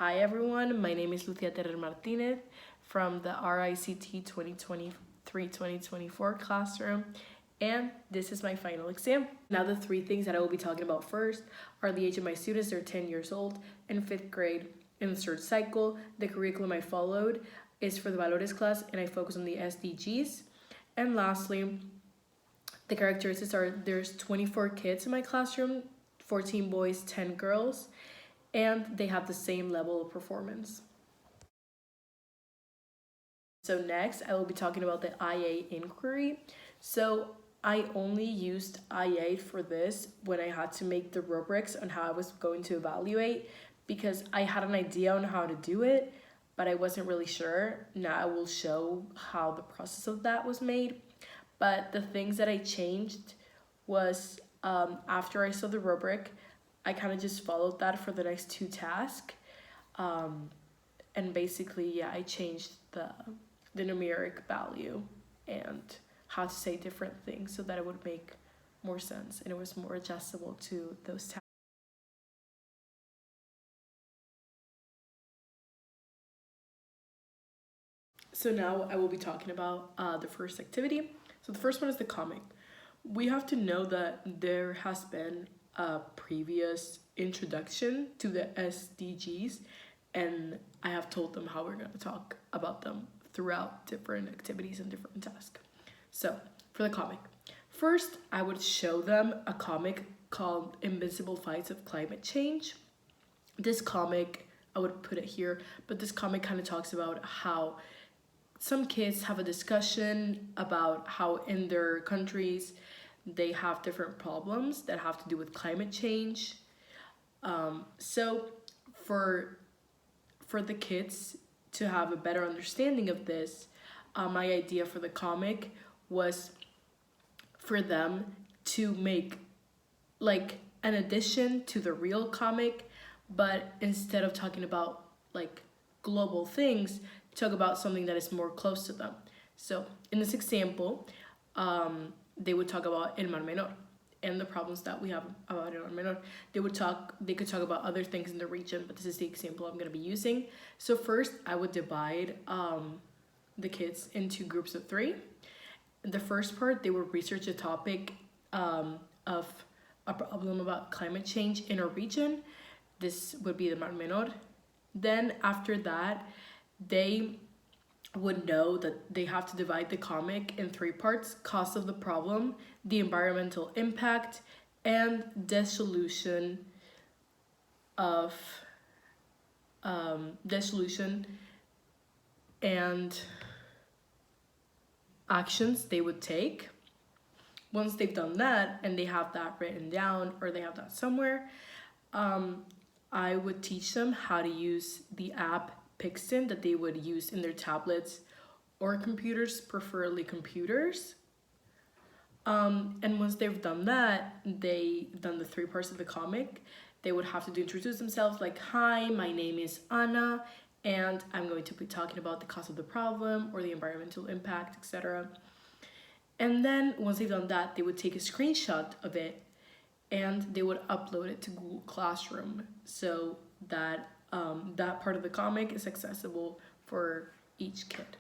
Hi everyone, my name is Lucía Terrer Martínez from the RICT 2023-2024 classroom, and this is my final exam. Now the three things that I will be talking about first are the age of my students. They're 10 years old in 5th grade in the third cycle. The curriculum I followed is for the Valores class and I focus on the SDGs. And lastly, the characteristics are there's 24 kids in my classroom, 14 boys, 10 girls, and they have the same level of performance. So next, I will be talking about the IA inquiry. So I only used IA for this when I had to make the rubrics on how I was going to evaluate because I had an idea on how to do it, but I wasn't really sure. Now I will show how the process of that was made. But the things that I changed was after I saw the rubric, I kind of just followed that for the next two tasks. And basically, yeah, I changed the numeric value and how to say different things so that it would make more sense and it was more adjustable to those tasks. So now I will be talking about the first activity. So the first one is the comic. We have to know that there has been a previous introduction to the SDGs, and I have told them how we're going to talk about them throughout different activities and different tasks. So for the comic, first I would show them a comic called Invincible Fights of Climate Change. This comic, I would put it here, but this comic kind of talks about how some kids have a discussion about how in their countries they have different problems that have to do with climate change. So for the kids to have a better understanding of this, my idea for the comic was for them to make like an addition to the real comic, but instead of talking about like global things, talk about something that is more close to them. So in this example, they would talk about El Mar Menor and the problems that we have about El Mar Menor. They could talk about other things in the region, but this is the example I'm going to be using. So first, I would divide the kids into groups of 3. The first part, they would research a topic of a problem about climate change in our region. This would be the Mar Menor. Then after that, they would know that they have to divide the comic in 3 parts: cause of the problem, the environmental impact, and the solution and actions they would take. Once they've done that and they have that written down or they have that somewhere, I would teach them how to use the app Pixton that they would use in their tablets or computers, preferably computers. And once they've done that, they've done the 3 parts of the comic, they would have to introduce themselves like, hi, my name is Anna, and I'm going to be talking about the cause of the problem or the environmental impact, etc. And then once they've done that, they would take a screenshot of it and they would upload it to Google Classroom so that that part of the comic is accessible for each kid.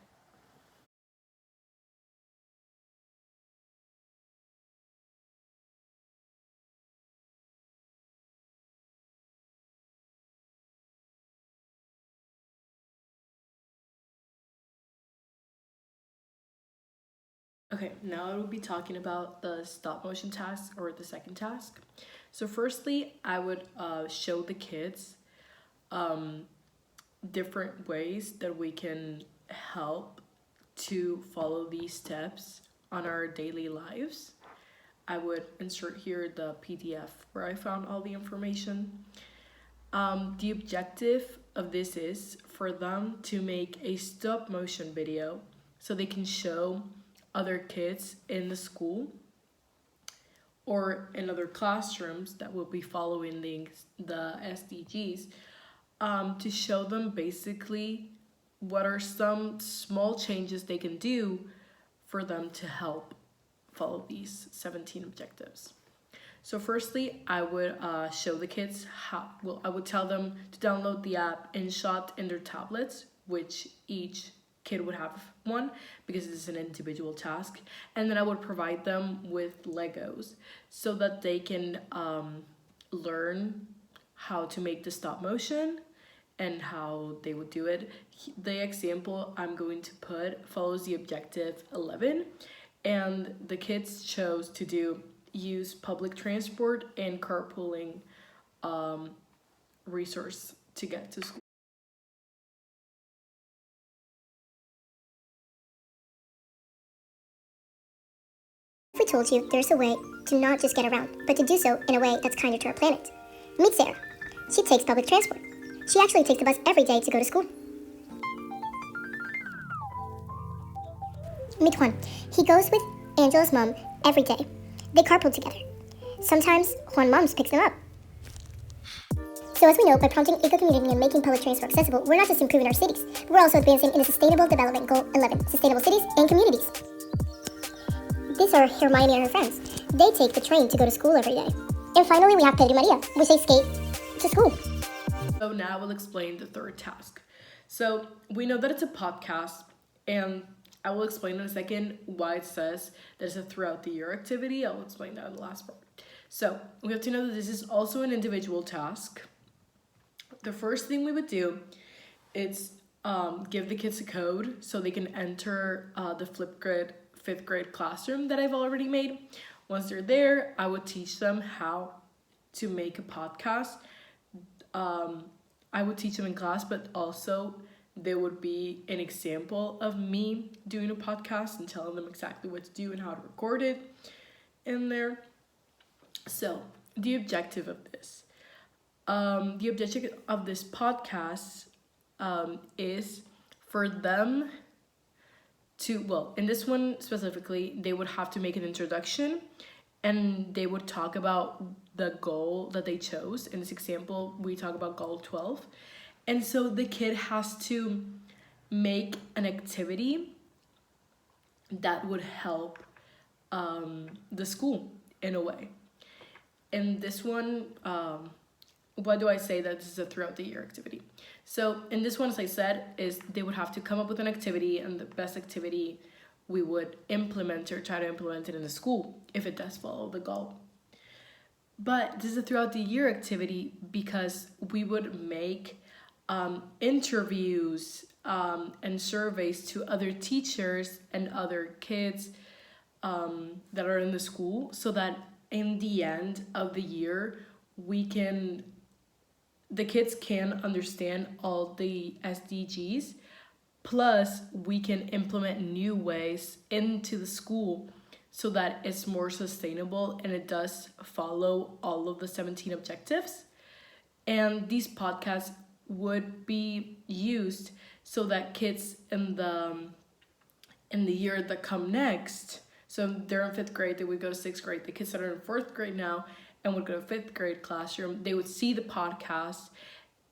Okay, now I will be talking about the stop motion task or the second task. So firstly, I would show the kids different ways that we can help to follow these steps on our daily lives. I would insert here the PDF where I found all the information. The objective of this is for them to make a stop motion video so they can show other kids in the school or in other classrooms that will be following the SDGs, to show them basically what are some small changes they can do for them to help follow these 17 objectives. So firstly, I would show the kids I would tell them to download the app InShot in their tablets, which each kid would have one because it's an individual task. And then I would provide them with Legos so that they can learn how to make the stop motion and how they would do it. The example I'm going to put follows the objective 11, and the kids chose to use public transport and carpooling resource to get to school. We told you there's a way to not just get around, but to do so in a way that's kinder to our planet. Meet Sarah. She takes public transport. She actually takes the bus every day to go to school. Meet Juan. He goes with Angela's mom every day. They carpool together. Sometimes Juan moms picks them up. So as we know, by prompting eco-commuting and making public transport accessible, we're not just improving our cities, but we're also advancing in the Sustainable Development Goal 11, Sustainable Cities and Communities. These are Hermione and her friends. They take the train to go to school every day. And finally, we have Pedro and Maria, which they skate to school. So now we'll explain the third task. So we know that it's a podcast, and I will explain in a second why it says that it's a throughout the year activity. I'll explain that in the last part. So we have to know that this is also an individual task. The first thing we would do is give the kids a code so they can enter the fifth grade classroom that I've already made. Once they're there, I would teach them how to make a podcast. I would teach them in class, but also there would be an example of me doing a podcast and telling them exactly what to do and how to record it in there. So the objective of this podcast is for them to, well, in this one specifically, they would have to make an introduction and they would talk about the goal that they chose. In this example, we talk about goal 12. And so the kid has to make an activity that would help the school in a way. And this one, why do I say that this is a throughout the year activity? So in this one, as I said, is they would have to come up with an activity, and the best activity we would implement or try to implement it in the school if it does follow the goal. But this is a throughout the year activity because we would make interviews and surveys to other teachers and other kids that are in the school, so that in the end of the year, the kids can understand all the SDGs, plus we can implement new ways into the school so that it's more sustainable and it does follow all of the 17 objectives. And these podcasts would be used so that kids in the year that come next, so they're in 5th grade, they would go to 6th grade. The kids that are in 4th grade now and would go to 5th grade classroom, they would see the podcast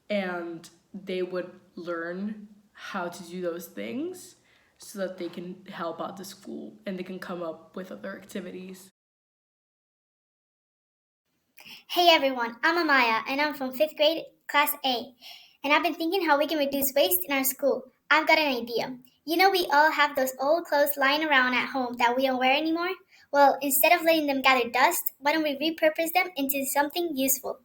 and they would learn how to do those things so that they can help out the school and they can come up with other activities. Hey everyone, I'm Amaya and I'm from 5th grade, class A. And I've been thinking how we can reduce waste in our school. I've got an idea. You know, we all have those old clothes lying around at home that we don't wear anymore? Well, instead of letting them gather dust, why don't we repurpose them into something useful?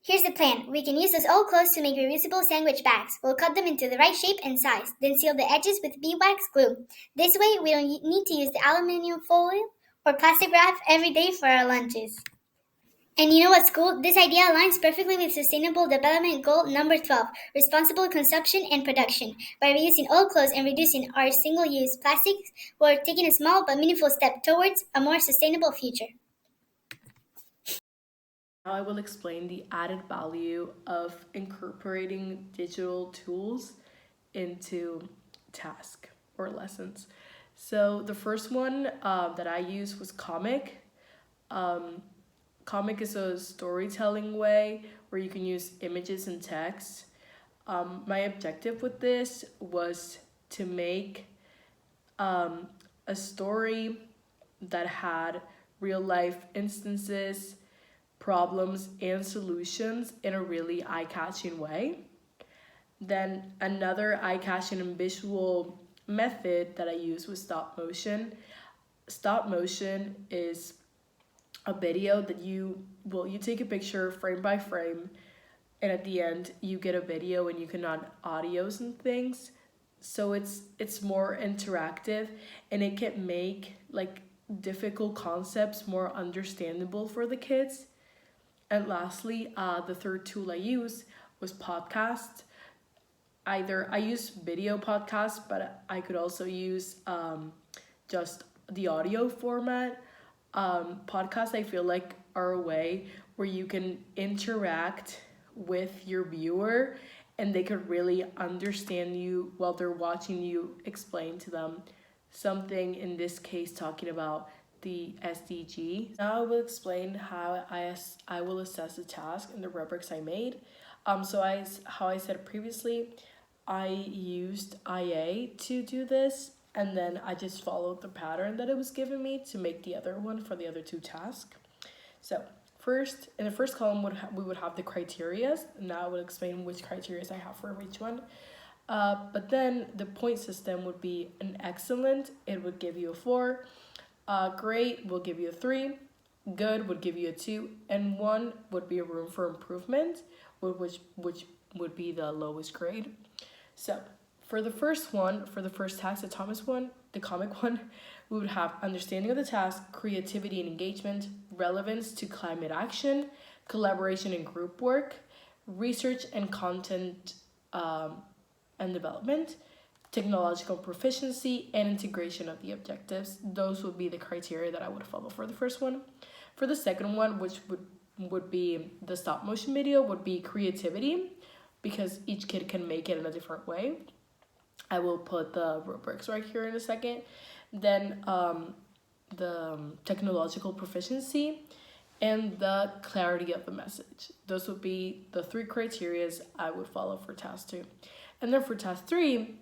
Here's the plan. We can use those old clothes to make reusable sandwich bags. We'll cut them into the right shape and size, then seal the edges with beeswax glue. This way, we don't need to use the aluminum foil or plastic wrap every day for our lunches. And you know what, school? This idea aligns perfectly with Sustainable Development Goal number 12, responsible consumption and production. By reusing old clothes and reducing our single-use plastics, we're taking a small but meaningful step towards a more sustainable future. Now I will explain the added value of incorporating digital tools into tasks or lessons. So the first one that I used was Comic. Comic is a storytelling way where you can use images and text. My objective with this was to make a story that had real life instances, problems, and solutions in a really eye-catching way. Then another eye-catching and visual method that I use was stop motion. Stop motion is a video that you take a picture frame by frame, and at the end you get a video and you can add audios and things. So it's more interactive, and it can make like difficult concepts more understandable for the kids. And lastly, the third tool I used was podcast. Either I use video podcasts, but I could also use just the audio format. Podcasts, I feel like, are a way where you can interact with your viewer and they could really understand you while they're watching you explain to them something, in this case talking about the SDG. Now I will explain how I will assess the task and the rubrics I made. How I said previously, I used IA to do this, and then I just followed the pattern that it was giving me to make the other one for the other two tasks. So first, in the first column, we would have the criteria. Now I will explain which criteria I have for each one. But then the point system would be an excellent, it would give you a 4. Great will give you a 3. Good would give you a 2. And 1 would be a room for improvement, which would be the lowest grade. So for the first one, for the first task, the Thomas one, the comic one, we would have understanding of the task, creativity and engagement, relevance to climate action, collaboration and group work, research and content and development, technological proficiency, and integration of the objectives. Those would be the criteria that I would follow for the first one. For the second one, which would be the stop motion video, would be creativity, because each kid can make it in a different way. I will put the rubrics right here in a second. Then the technological proficiency and the clarity of the message. Those would be the 3 criteria I would follow for task 2. And then for task 3,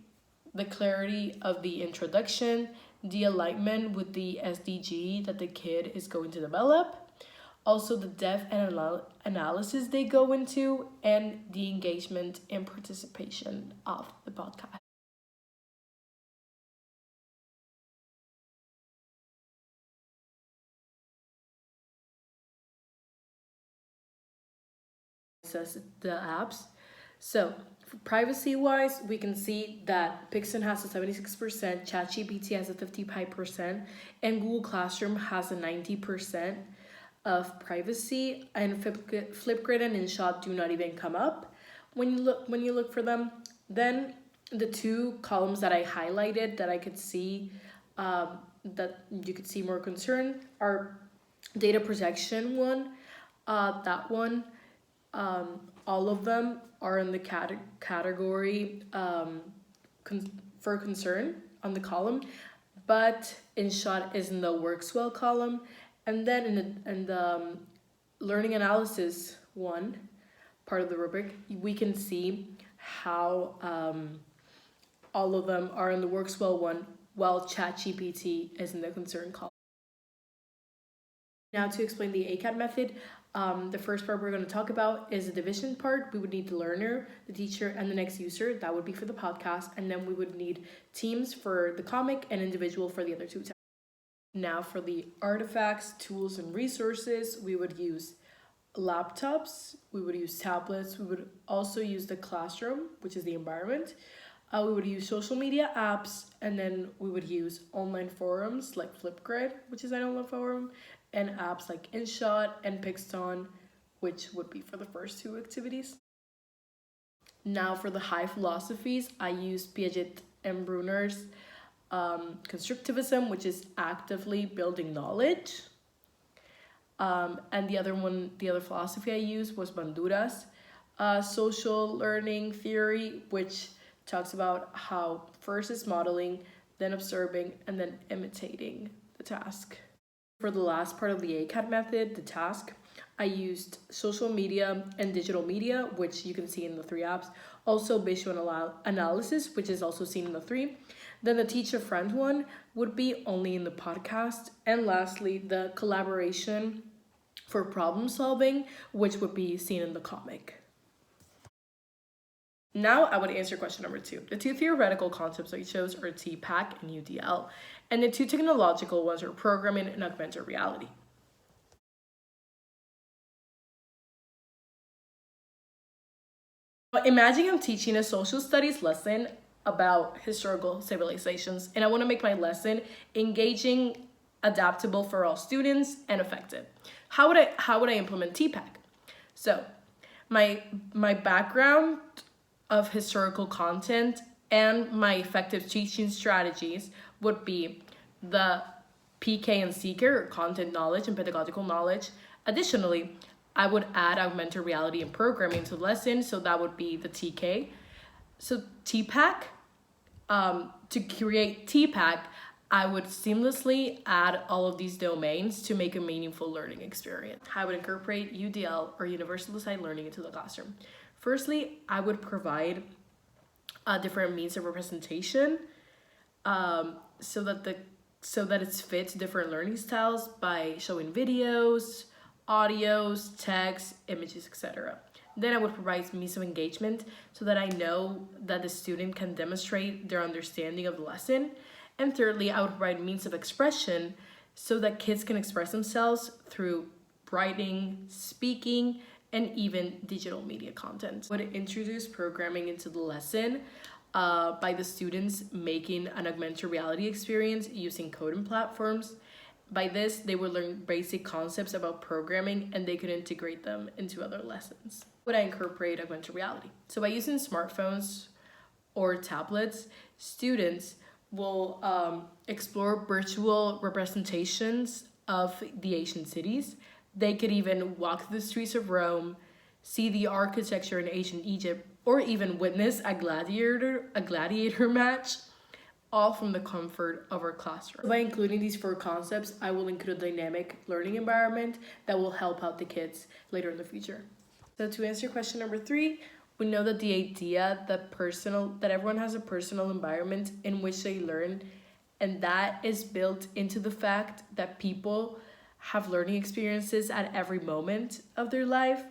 the clarity of the introduction, the alignment with the SDG that the kid is going to develop, also the depth and analysis they go into, and the engagement and participation of the podcast. Says the apps. So privacy wise, we can see that Pixton has a 76%, ChatGPT has a 55%, and Google Classroom has a 90% of privacy, and Flipgrid and InShot do not even come up when you look for them. Then the 2 columns that I highlighted that I could see that you could see more concern are data protection one, that one. All of them are in the category for concern on the column, but InShot is in the works well column. And then in the learning analysis one, part of the rubric, we can see how all of them are in the works well one, while ChatGPT is in the concern column. Now to explain the ACAT method, the first part we're going to talk about is the division part. We would need the learner, the teacher, and the next user. That would be for the podcast. And then we would need teams for the comic and individual for the other 2 tasks. Now for the artifacts, tools, and resources, we would use laptops, we would use tablets, we would also use the classroom, which is the environment. We would use social media apps, and then we would use online forums like Flipgrid, which is an online forum, and apps like InShot and Pixton, which would be for the first 2 activities. Now for the high philosophies, I use Piaget and Brunner's constructivism, which is actively building knowledge. And the other philosophy I used was Bandura's social learning theory, which talks about how first is modeling, then observing, and then imitating the task. For the last part of the ACAT method, the task, I used social media and digital media, which you can see in the 3 apps. Also visual analysis, which is also seen in the 3. Then the teacher friend one would be only in the podcast. And lastly, the collaboration for problem solving, which would be seen in the comic. Now I would answer question number 2. The 2 theoretical concepts I chose are TPAC and UDL, and the 2 technological ones are programming and augmented reality. Imagine I'm teaching a social studies lesson about historical civilizations, and I want to make my lesson engaging, adaptable for all students, and effective. How would I implement TPAC? So my background of historical content and my effective teaching strategies would be the PK and CK, or content knowledge and pedagogical knowledge. Additionally, I would add augmented reality and programming to the lesson, so that would be the TK. So TPAC, to create TPAC, I would seamlessly add all of these domains to make a meaningful learning experience. I would incorporate UDL, or universal design learning, into the classroom. Firstly, I would provide different means of representation so that it's fit to different learning styles by showing videos, audios, text, images, etc. Then I would provide means of engagement so that I know that the student can demonstrate their understanding of the lesson. And thirdly, I would provide means of expression so that kids can express themselves through writing, speaking, and even digital media content. I would introduce programming into the lesson by the students making an augmented reality experience using coding platforms. By this, they would learn basic concepts about programming, and they could integrate them into other lessons. Would I incorporate augmented reality? So by using smartphones or tablets, students will explore virtual representations of the ancient cities. They could even walk the streets of Rome, see the architecture in ancient Egypt, or even witness a gladiator match, all from the comfort of our classroom. By including these 4 concepts, I will include a dynamic learning environment that will help out the kids later in the future. So to answer question number 3, we know that the idea that everyone has a personal environment in which they learn, and that is built into the fact that people have learning experiences at every moment of their life.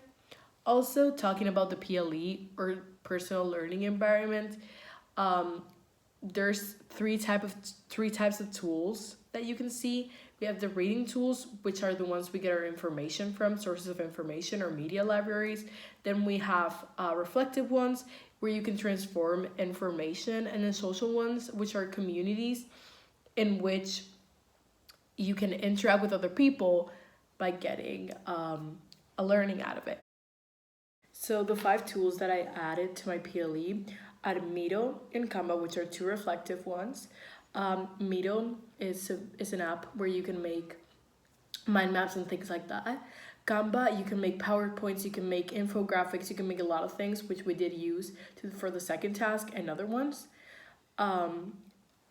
Also, talking about the PLE, or personal learning environment, there's three types of tools that you can see. We have the reading tools, which are the ones we get our information from, sources of information or media libraries. Then we have reflective ones, where you can transform information, and then social ones, which are communities in which you can interact with other people by getting a learning out of it. So the 5 tools that I added to my PLE are Miro and Canva, which are 2 reflective ones. Miro is an app where you can make mind maps and things like that. Canva, you can make PowerPoints, you can make infographics, you can make a lot of things, which we did use for the second task and other ones.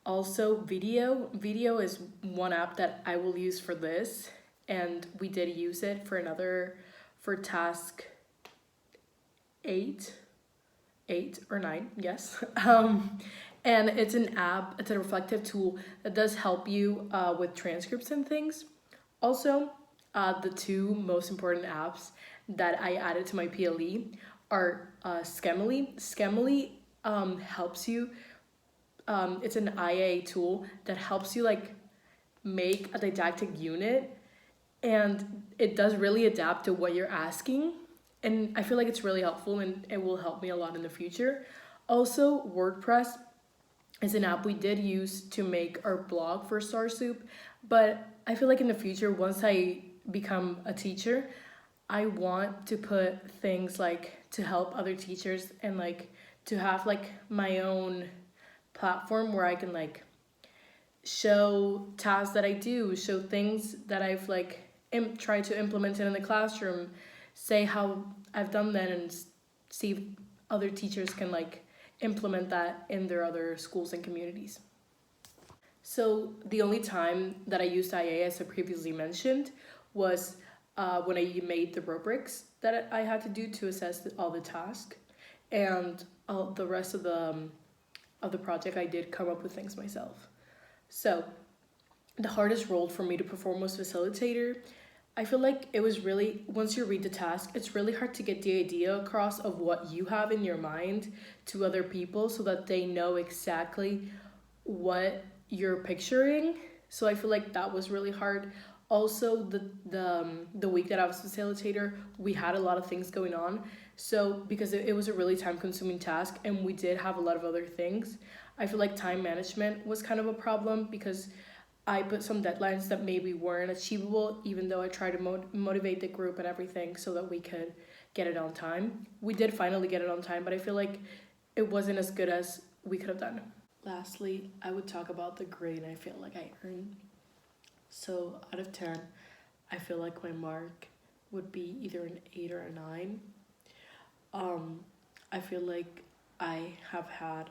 Also, Video is one app that I will use for this, and we did use it for task 8 or 9, yes. And it's an app, it's a reflective tool that does help you with transcripts and things. Also, the 2 most important apps that I added to my PLE are Scamly. Scamly helps you, it's an IA tool that helps you make a didactic unit, and it does really adapt to what you're asking. And I feel like it's really helpful, and it will help me a lot in the future. Also, WordPress is an app we did use to make our blog for Star Soup, but I feel like in the future, once I become a teacher, I want to put things to help other teachers, and to have my own platform where I can show tasks that I do, show things that I've tried to implement it in the classroom, say how I've done that, and see if other teachers can implement that in their other schools and communities. So the only time that I used IA, as I previously mentioned, was when I made the rubrics that I had to do to assess all the tasks. And the rest of the project, I did come up with things myself. So the hardest role for me to perform was facilitator. I feel like it was really, once you read the task, it's really hard to get the idea across of what you have in your mind to other people so that they know exactly what you're picturing. So I feel like that was really hard. Also, the week that I was facilitator, we had a lot of things going on. So because it was a really time consuming task and we did have a lot of other things, I feel like time management was kind of a problem because I put some deadlines that maybe weren't achievable, even though I tried to motivate the group and everything so that we could get it on time. We did finally get it on time, but I feel like it wasn't as good as we could have done. Lastly, I would talk about the grade I feel like I earned. So out of 10, I feel like my mark would be either an 8 or a 9. I feel like I have had,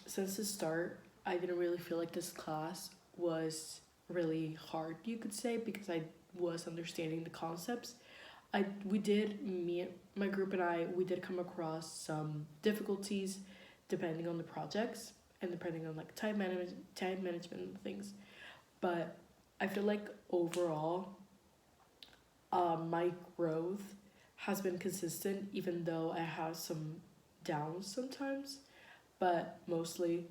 since the start, I didn't really feel like this class was really hard, you could say, because I was understanding the concepts. My group and I, we did come across some difficulties depending on the projects and depending on like time management and things. But I feel like overall, my growth has been consistent, even though I have some downs sometimes. But mostly,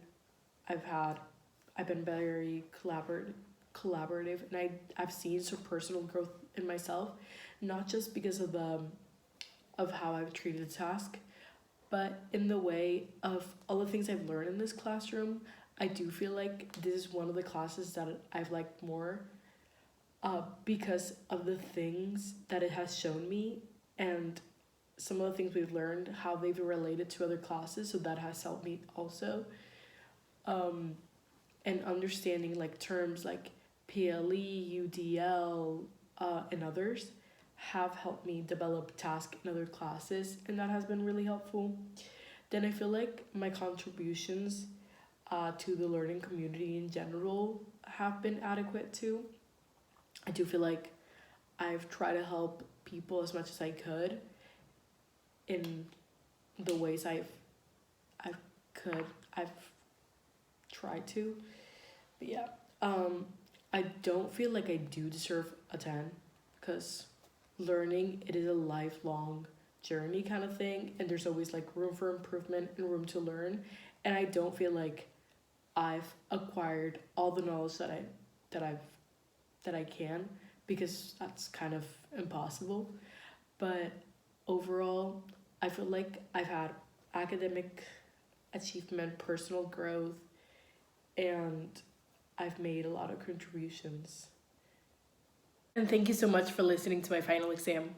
I've been very collaborative, and I've seen some personal growth in myself, not just because of how I've treated the task, but in the way of all the things I've learned in this classroom. I do feel like this is one of the classes that I've liked more, because of the things that it has shown me and some of the things we've learned, how they've related to other classes. So that has helped me also. And understanding like terms like PLE, UDL, and others have helped me develop tasks in other classes, and that has been really helpful. Then I feel like my contributions to the learning community in general have been adequate too. I do feel like I've tried to help people as much as I could in the ways I've tried to. But yeah, I don't feel like I do deserve a 10 because learning, it is a lifelong journey kind of thing, and there's always like room for improvement and room to learn, and I don't feel like I've acquired all the knowledge that I can, because that's kind of impossible. But overall, I feel like I've had academic achievement, personal growth, and I've made a lot of contributions. And thank you so much for listening to my final exam.